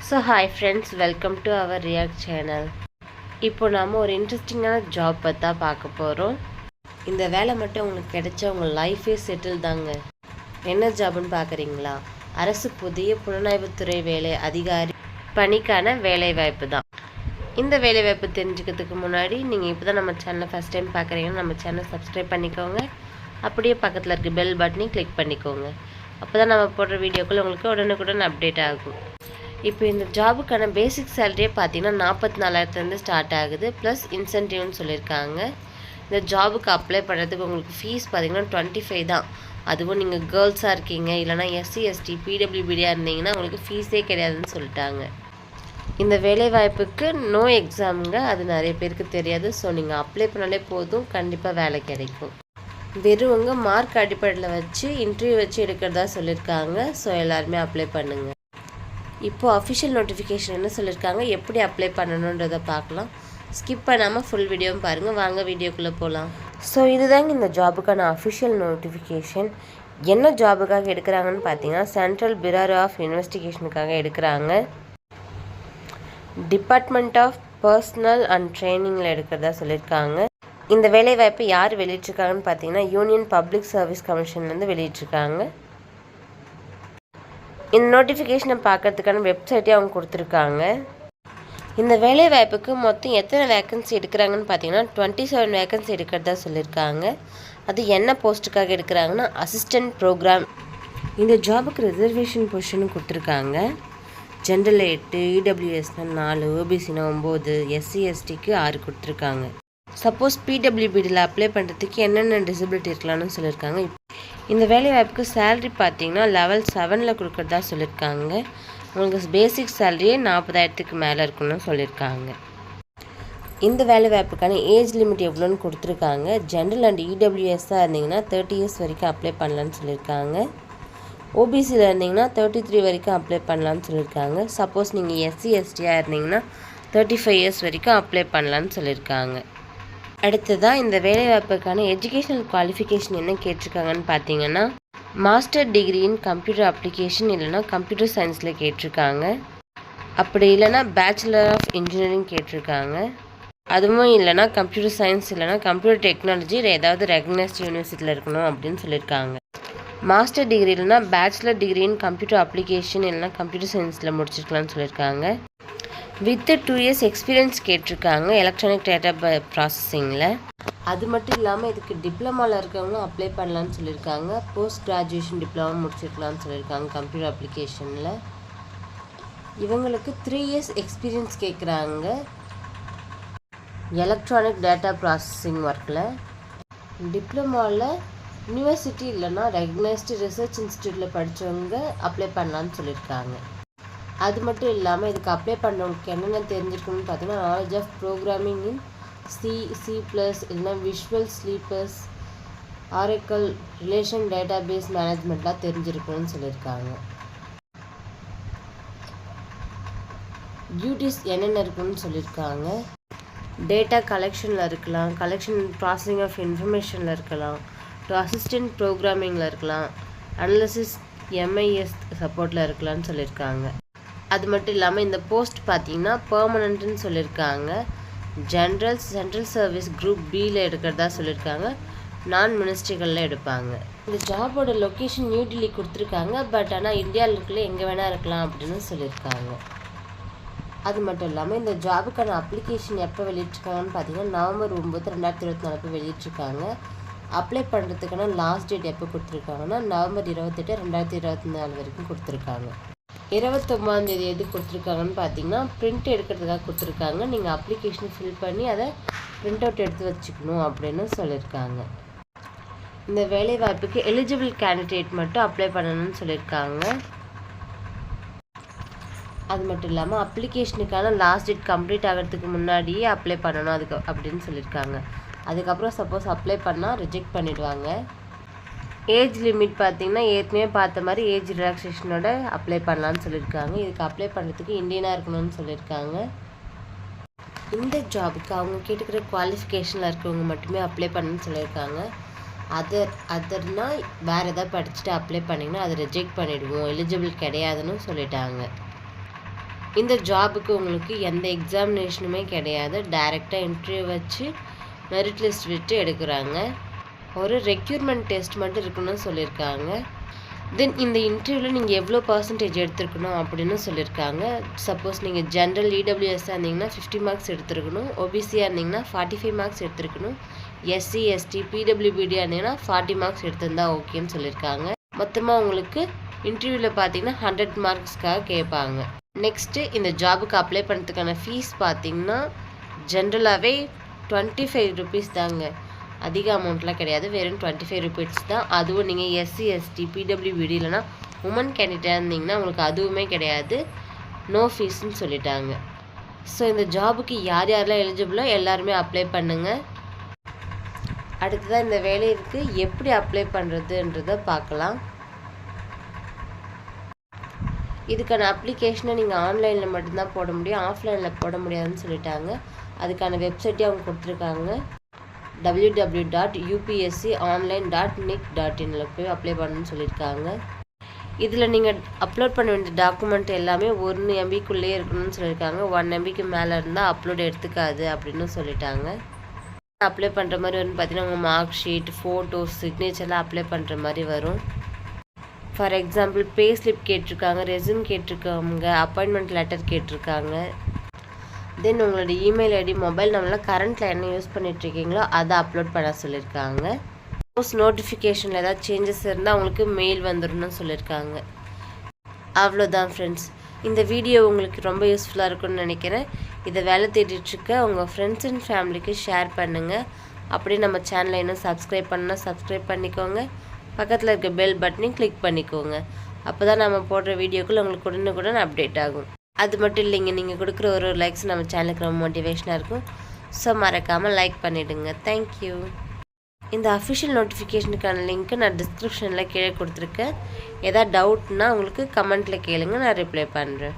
So hi friends, welcome to our React channel. இப்போ நாம ஒரு இன்ட்ரெஸ்டிங்கான ஜாப் பற்றி பார்க்க போகிறோம். இந்த வேலை மட்டும் உங்களுக்கு கிடைச்சா உங்கள் லைஃபே செட்டில் தாங்க. என்ன ஜாப்னு பார்க்குறீங்களா? அரசு புதிய புலனாய்வுத்துறை வேலை அதிகாரி பணிக்கான வேலைவாய்ப்பு தான். இந்த வேலைவாய்ப்பு தெரிஞ்சுக்கிறதுக்கு முன்னாடி நீங்கள் இப்போ தான் நம்ம சேனலை ஃபஸ்ட் டைம் பார்க்குறீங்கன்னா நம்ம சேனலை சப்ஸ்கிரைப் பண்ணிக்கோங்க. அப்படியே பக்கத்தில் இருக்க பெல் பட்டனையும் கிளிக் பண்ணிக்கோங்க. அப்போ தான் நம்ம போடுற வீடியோக்கள் உங்களுக்கு உடனுக்குடன் அப்டேட் ஆகும். இப்போ இந்த ஜாபுக்கான பேசிக் சேலரியே பார்த்தீங்கன்னா 44,000 ஸ்டார்ட் ஆகுது, ப்ளஸ் இன்சென்டிவ்னு சொல்லியிருக்காங்க. இந்த ஜாபுக்கு அப்ளை பண்ணுறதுக்கு உங்களுக்கு ஃபீஸ் பார்த்தீங்கன்னா 25 தான். அதுவும் நீங்கள் கேர்ள்ஸாக இருக்கீங்க, இல்லைனா எஸ்சி எஸ்டி பிடபிள்யூபிடியாக இருந்தீங்கன்னா உங்களுக்கு ஃபீஸே கிடையாதுன்னு சொல்லிட்டாங்க. இந்த வேலைவாய்ப்புக்கு நோ எக்ஸாமுங்க, அது நிறைய பேருக்கு தெரியாது. ஸோ நீங்கள் அப்ளை பண்ணாலே போதும், கண்டிப்பாக வேலை கிடைக்கும். வெறுவங்க மார்க் அடிப்படையில் வச்சு இன்டர்வியூ வச்சு எடுக்கிறதா சொல்லியிருக்காங்க. ஸோ எல்லாருமே அப்ளை பண்ணுங்கள். இப்போது அஃபிஷியல் நோட்டிஃபிகேஷன் என்ன சொல்லியிருக்காங்க, எப்படி அப்ளை பண்ணணுன்றதை பார்க்கலாம். ஸ்கிப் பண்ணாமல் ஃபுல் வீடியோவும் பாருங்கள். வாங்க வீடியோக்குள்ளே போகலாம். ஸோ இதுதாங்க இந்த ஜாபுக்கான அஃபிஷியல் நோட்டிஃபிகேஷன். என்ன ஜாபுக்காக எடுக்கிறாங்கன்னு பார்த்தீங்கன்னா சென்ட்ரல் பியூரோ ஆஃப் இன்வெஸ்டிகேஷனுக்காக எடுக்கிறாங்க. டிபார்ட்மெண்ட் ஆஃப் பர்சனல் அண்ட் ட்ரைனிங்கில் எடுக்கிறதா சொல்லியிருக்காங்க. இந்த வேலைவாய்ப்பு யார் வெளியிட்ருக்காங்கன்னு பார்த்தீங்கன்னா யூனியன் பப்ளிக் சர்வீஸ் கமிஷன்லேருந்து வெளியிட்ருக்காங்க. இந்த நோட்டிஃபிகேஷனை பார்க்கறதுக்கான வெப்சைட்டே அவங்க கொடுத்துருக்காங்க. இந்த வேலைவாய்ப்புக்கு மொத்தம் எத்தனை வேக்கன்சி எடுக்கிறாங்கன்னு பார்த்தீங்கன்னா 27 வேக்கன்சி எடுக்கிறதா சொல்லியிருக்காங்க. அது என்ன போஸ்ட்டுக்காக எடுக்கிறாங்கன்னா அசிஸ்டன்ட் ப்ரோக்ராம். இந்த ஜாபுக்கு ரிசர்வேஷன் பொசிஷனும் கொடுத்துருக்காங்க. ஜென்ரல் 8, இடபிள்யூஎஸ்னா 4, ஓபிசினா 9, எஸ்சி எஸ்டிக்கு 6 கொடுத்துருக்காங்க. சப்போஸ் பிடபிள்யூபிடியில் அப்ளை பண்ணுறதுக்கு என்னென்ன டிசபிலிட்டி இருக்கலாம்னு சொல்லியிருக்காங்க. இந்த வேலைவாய்ப்புக்கு சேலரி பார்த்தீங்கன்னா லெவல் 7ல் கொடுக்குறதா சொல்லியிருக்காங்க. உங்களுக்கு பேசிக் சேலரியே 40,000க்கு மேலே இருக்குன்னு சொல்லியிருக்காங்க. இந்த வேலைவாய்ப்புக்கான ஏஜ் லிமிட் எவ்வளோன்னு கொடுத்துருக்காங்க. ஜென்ரல் அண்ட் இடபிள்யூஎஸ்ஸாக இருந்தீங்கன்னா 30 இயர்ஸ் வரைக்கும் அப்ளை பண்ணலான்னு சொல்லியிருக்காங்க. ஓபிசியில் இருந்தீங்கன்னா 33 வரைக்கும் அப்ளை பண்ணலான்னு சொல்லியிருக்காங்க. சப்போஸ் நீங்கள் எஸ்சி எஸ்டியாக இருந்தீங்கன்னா 35 இயர்ஸ் வரைக்கும் அப்ளை பண்ணலான்னு சொல்லியிருக்காங்க. அடுத்ததாக இந்த வேலைவாய்ப்புக்கான எஜுகேஷனல் குவாலிஃபிகேஷன் என்ன கேட்டிருக்காங்கன்னு பார்த்தீங்கன்னா master degree in computer application இல்லைனா கம்ப்யூட்டர் சயின்ஸில் கேட்டிருக்காங்க. அப்படி இல்லைனா பேச்சுலர் ஆஃப் இன்ஜினியரிங் கேட்டிருக்காங்க. அதுவும் இல்லைனா கம்ப்யூட்டர் சயின்ஸ் இல்லைனா கம்ப்யூட்டர் டெக்னாலஜி ஏதாவது ரெகக்னைஸ்ட் யூனிவர்சிட்டியில் இருக்கணும் அப்படின்னு சொல்லியிருக்காங்க. மாஸ்டர் டிகிரி இல்லைனா bachelor degree in computer application இல்லைனா கம்ப்யூட்டர் சயின்ஸில் முடிச்சிருக்கலாம்னு சொல்லியிருக்காங்க. வித் 2 இயர்ஸ் எக்ஸ்பீரியன்ஸ் கேட்டிருக்காங்க எலக்ட்ரானிக் டேட்டா ப்ராசஸிங்கில். அது மட்டும் இல்லாமல் இதுக்கு டிப்ளமாவில் இருக்கவங்களும் அப்ளை பண்ணலான்னு சொல்லியிருக்காங்க. போஸ்ட் கிராஜுவேஷன் டிப்ளமா முடிச்சிருக்கலாம்னு சொல்லியிருக்காங்க கம்ப்யூட்டர் அப்ளிகேஷனில். இவங்களுக்கு 3 இயர்ஸ் எக்ஸ்பீரியன்ஸ் கேட்குறாங்க எலக்ட்ரானிக் டேட்டா ப்ராசஸிங் ஒர்க்கில். டிப்ளமாவில் யூனிவர்சிட்டி இல்லைன்னா ரெகக்னைஸ்டு ரிசர்ச் இன்ஸ்டியூட்டில் படித்தவங்க அப்ளை பண்ணலான்னு சொல்லியிருக்காங்க. அது மட்டும் இல்லாமல் இதுக்கு அப்ளை பண்ணவங்களுக்கு என்னென்ன தெரிஞ்சிருக்கணும்னு பார்த்தீங்கன்னா knowledge of programming in C++ இல்லைனா visual sleepers Oracle relation database மேனேஜ்மெண்ட்லாம் தெரிஞ்சிருக்கணும்னு சொல்லியிருக்காங்க. டியூட்டிஸ் என்னென்ன இருக்குன்னு சொல்லியிருக்காங்க. டேட்டா கலெக்ஷனில் இருக்கலாம், கலெக்ஷன் ப்ராசஸிங் ஆஃப் இன்ஃபர்மேஷனில் இருக்கலாம், அசிஸ்டன்ட் ப்ரோக்ராமிங்கில் இருக்கலாம், அனாலிசிஸ் MIS சப்போர்ட்டில் இருக்கலாம்னு சொல்லியிருக்காங்க. அது மட்டும் இல்லாமல் இந்த போஸ்ட் பார்த்தீங்கன்னா பெர்மனண்ட்டுன்னு சொல்லியிருக்காங்க. சென்ட்ரல் சர்வீஸ் குரூப் Bயில் எடுக்கிறதா சொல்லியிருக்காங்க. நான் மினிஸ்ட்ரிகளில் எடுப்பாங்க. இந்த ஜாபோட லொக்கேஷன் நியூ டெல்லி கொடுத்துருக்காங்க. பட் ஆனால் இந்தியாவில் இருக்கல எங்கே வேணால் இருக்கலாம் அப்படின்னு சொல்லியிருக்காங்க. அது மட்டும் இல்லாமல் இந்த ஜாபுக்கான அப்ளிகேஷன் எப்போ வெளியிட்ருக்காங்கன்னு பார்த்தீங்கன்னா நவம்பர் 9, 2024 வெளியிட்ருக்காங்க. அப்ளை பண்ணுறதுக்கான லாஸ்ட் டேட் எப்போ கொடுத்துருக்காங்கன்னா நவம்பர் 28, 2024 வரைக்கும் கொடுத்துருக்காங்க. 29ஆம் தேதி எது கொடுத்துருக்காங்கன்னு பார்த்தீங்கன்னா பிரிண்ட் எடுக்கிறதுக்காக கொடுத்துருக்காங்க. நீங்கள் அப்ளிகேஷன் ஃபில் பண்ணி அதை பிரிண்ட் அவுட் எடுத்து வச்சுக்கணும் அப்படின்னு சொல்லியிருக்காங்க. இந்த வேலைவாய்ப்புக்கு எலிஜிபிள் கேண்டிடேட் மட்டும் அப்ளை பண்ணணும்னு சொல்லியிருக்காங்க. அது மட்டும் இல்லாமல் அப்ளிகேஷனுக்கான லாஸ்ட் டேட் கம்ப்ளீட் ஆகிறதுக்கு முன்னாடியே அப்ளை பண்ணணும் அதுக்கு அப்படின்னு சொல்லியிருக்காங்க. அதுக்கப்புறம் சப்போஸ் அப்ளை பண்ணால் ரிஜெக்ட் பண்ணிவிடுவாங்க. ஏஜ் லிமிட் பார்த்திங்கன்னா ஏற்கனவே பார்த்த மாதிரி ஏஜ் ரிலாக்ஸேஷனோட அப்ளை பண்ணலான்னு சொல்லியிருக்காங்க. இதுக்கு அப்ளை பண்ணுறதுக்கு இந்தியனாக இருக்கணும்னு சொல்லியிருக்காங்க. இந்த ஜாபுக்கு அவங்க கேட்டுக்கிற குவாலிஃபிகேஷனில் இருக்கவங்க மட்டுமே அப்ளை பண்ணணும்னு சொல்லியிருக்காங்க. அதர்னால் வேறு எதாவது படிச்சுட்டு அப்ளை பண்ணிங்கன்னா அதை ரிஜெக்ட் பண்ணிவிடுவோம், எலிஜிபிள் கிடையாதுன்னு சொல்லிட்டாங்க. இந்த ஜாபுக்கு உங்களுக்கு எந்த எக்ஸாமினேஷனுமே கிடையாது. டைரெக்டாக இன்டர்வியூ வச்சு மெரிட் லிஸ்ட் விட்டு எடுக்கிறாங்க. ஒரு ரெக்யூர்மெண்ட் டெஸ்ட் மட்டும் இருக்குன்னு சொல்லியிருக்காங்க. தென் இந்த இன்டர்வியூவில் நீங்கள் எவ்வளோ பர்சன்டேஜ் எடுத்துருக்கணும் அப்படின்னு சொல்லியிருக்காங்க. சப்போஸ் நீங்கள் ஜென்ரல் இடபிள்யூஎஸ்ஸாக இருந்தீங்கன்னா 50 மார்க்ஸ் எடுத்துருக்கணும். ஓபிசியாக இருந்தீங்கன்னா 45 மார்க்ஸ் எடுத்துருக்கணும். எஸ்சி எஸ்டி பிடபிள்யூபிடியாக இருந்தீங்கன்னா 40 மார்க்ஸ் எடுத்திருந்தா ஓகேன்னு சொல்லியிருக்காங்க. மொத்தமாக உங்களுக்கு இன்டர்வியூவில் பார்த்தீங்கன்னா 100 மார்க்ஸ்க்காக கேட்பாங்க. நெக்ஸ்ட்டு இந்த ஜாபுக்கு அப்ளை பண்ணுறதுக்கான ஃபீஸ் பார்த்தீங்கன்னா ஜென்ரலாகவே 25 ருபீஸ் தாங்க. அதிக அமௌண்ட்லாம் கிடையாது. வெறும் 25 ருபீஸ் தான். அதுவும் நீங்கள் எஸ்சி எஸ்டி பிடபிள்யூபிடி இல்லைனா உமன் கேண்டிடேட்டாக இருந்தீங்கன்னா உங்களுக்கு அதுவுமே கிடையாது. நோ ஃபீஸ்ன்னு சொல்லிட்டாங்க. ஸோ இந்த ஜாபுக்கு யார் யாரெல்லாம் எலிஜிபிளோ எல்லாருமே அப்ளை பண்ணுங்கள். அடுத்ததாக இந்த வேலைக்கு எப்படி அப்ளை பண்ணுறதுன்றதை பார்க்கலாம். இதுக்கான அப்ளிகேஷனை நீங்கள் ஆன்லைனில் மட்டும்தான் போட முடியும், ஆஃப்லைனில் போட முடியாதுன்னு சொல்லிட்டாங்க. அதுக்கான வெப்சைட்டே அவங்க கொடுத்துருக்காங்க. www.upsconline.nic.in போய் அப்ளை பண்ணணும்னு சொல்லியிருக்காங்க. இதில் நீங்கள் அப்லோட் பண்ண வேண்டிய டாக்குமெண்ட் எல்லாமே 1 MBக்குள்ளேயே இருக்கணும்னு சொல்லியிருக்காங்க. 1 MBக்கு மேலே இருந்தால் அப்லோட் எடுத்துக்காது அப்படின்னு சொல்லிட்டாங்க. அப்ளை பண்ணுற மாதிரி வந்து பார்த்தீங்கன்னா உங்கள் மார்க் ஷீட், ஃபோட்டோஸ், சிக்னேச்சர்லாம் அப்ளை பண்ணுற மாதிரி வரும். ஃபார் எக்ஸாம்பிள் பே ஸ்லிப் கேட்டிருக்காங்க, ரெஸ்யூம் கேட்டிருக்காங்க, அப்பாயின்மெண்ட் லெட்டர் கேட்டிருக்காங்க. தென் உங்களோட இமெயில் ஐடி, மொபைல் நம்பர்லாம் கரண்ட்டில் என்ன யூஸ் பண்ணிகிட்ருக்கீங்களோ அதை அப்லோட் பண்ண சொல்லியிருக்காங்க. சப்போஸ் நோட்டிஃபிகேஷனில் ஏதாவது சேஞ்சஸ் இருந்தால் அவங்களுக்கு மெயில் வந்துடும்னு சொல்லியிருக்காங்க. அவ்வளோதான் ஃப்ரெண்ட்ஸ். இந்த வீடியோ உங்களுக்கு ரொம்ப யூஸ்ஃபுல்லாக இருக்கும்னு நினைக்கிறேன். இதை வேலை தேடிட்டுருக்க உங்கள் ஃப்ரெண்ட்ஸ் அண்ட் ஃபேமிலிக்கு ஷேர் பண்ணுங்கள். அப்படியே நம்ம சேனலை இன்னும் சப்ஸ்கிரைப் பண்ணால் சப்ஸ்கிரைப் பண்ணிக்கோங்க. பக்கத்தில் இருக்க பெல் பட்டனையும் கிளிக் பண்ணிக்கோங்க. அப்போ தான் நம்ம போடுற வீடியோக்குள்ளே உங்களுக்கு உடனுக்குடன் அப்டேட் ஆகும். அது மட்டும் இல்லைங்க, நீங்கள் கொடுக்குற ஒரு லைக்ஸ் நம்ம சேனலுக்கு ரொம்ப மோட்டிவேஷனாக இருக்கும். ஸோ மறக்காமல் லைக் பண்ணிவிடுங்க. தேங்க்யூ. இந்த அஃபிஷியல் நோட்டிஃபிகேஷனுக்கான லிங்க்கு நான் டிஸ்கிரிப்ஷனில் கீழே கொடுத்துருக்கேன். எதாவது டவுட்னா உங்களுக்கு கமெண்ட்டில் கேளுங்க, நான் ரிப்ளை பண்ணுறேன்.